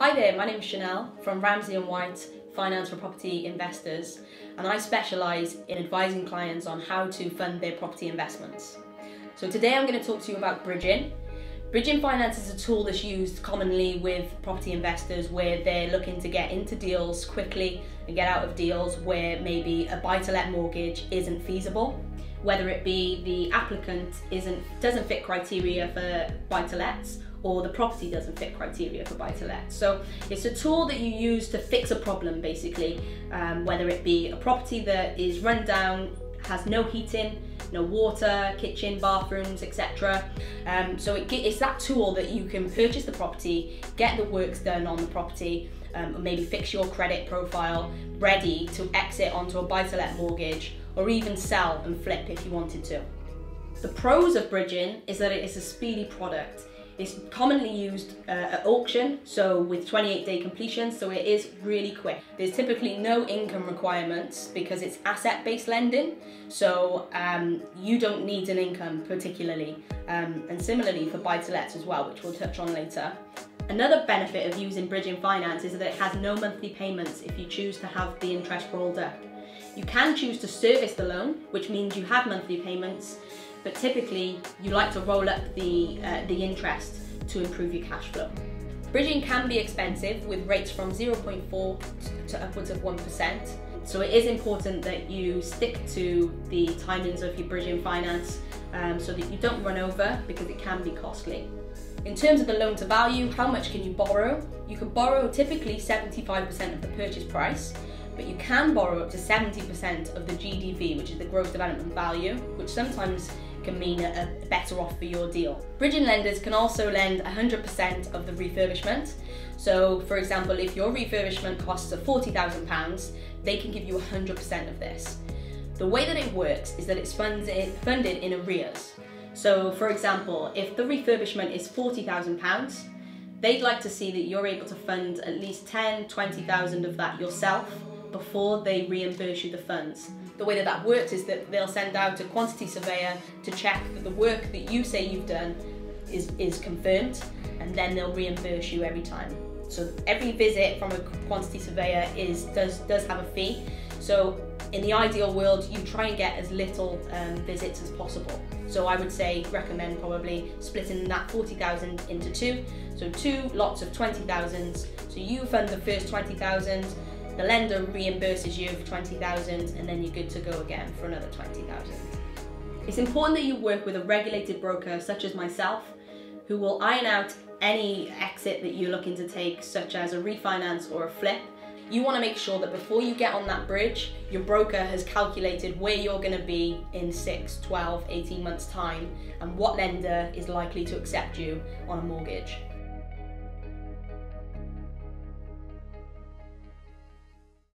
Hi there, my name is Chanel from Ramsey & White Finance for Property Investors, and I specialise in advising clients on how to fund their property investments. So today I'm going to talk to you about bridging. Bridging finance is a tool that's used commonly with property investors where they're looking to get into deals quickly and get out of deals where maybe a buy-to-let mortgage isn't feasible, whether it be the applicant doesn't fit criteria for buy-to-lets or the property doesn't fit criteria for buy-to-let. So it's a tool that you use to fix a problem basically, whether it be a property that is run down, has no heating, no water, kitchen, bathrooms, etc. So it's that tool that you can purchase the property, get the works done on the property, maybe fix your credit profile, ready to exit onto a buy-to-let mortgage, or even sell and flip if you wanted to. The pros of bridging is that it is a speedy product. It's commonly used at auction, so with 28-day completion, so it is really quick. There's typically no income requirements because it's asset-based lending, so you don't need an income particularly. And similarly for buy-to-lets as well, which we'll touch on later. Another benefit of using bridging finance is that it has no monthly payments if you choose to have the interest rolled up. You can choose to service the loan, which means you have monthly payments, but typically you like to roll up the interest to improve your cash flow. Bridging can be expensive with rates from 0.4 to upwards of 1%. So it is important that you stick to the timings of your bridging finance so that you don't run over, because it can be costly. In terms of the loan to value, how much can you borrow? You can borrow typically 75% of the purchase price, but you can borrow up to 70% of the GDV, which is the gross development value, which sometimes can mean a better offer for your deal. Bridging lenders can also lend 100% of the refurbishment. So for example, if your refurbishment costs £40,000, they can give you 100% of this. The way that it works is that it's funded in arrears. So for example, if the refurbishment is £40,000, they'd like to see that you're able to fund at least 10, 20,000 of that yourself before they reimburse you the funds. The way that that works is that they'll send out a quantity surveyor to check that the work that you say you've done is confirmed, and then they'll reimburse you every time. So every visit from a quantity surveyor does have a fee. So in the ideal world, you try and get as little visits as possible. So I would recommend probably splitting that 40,000 into two. So 2 lots of 20,000. So you fund the first 20,000, the lender reimburses you for 20,000, and then you're good to go again for another 20,000. It's important that you work with a regulated broker such as myself, who will iron out any exit that you're looking to take, such as a refinance or a flip. You want to make sure that before you get on that bridge, your broker has calculated where you're going to be in 6, 12, 18 months time, and what lender is likely to accept you on a mortgage.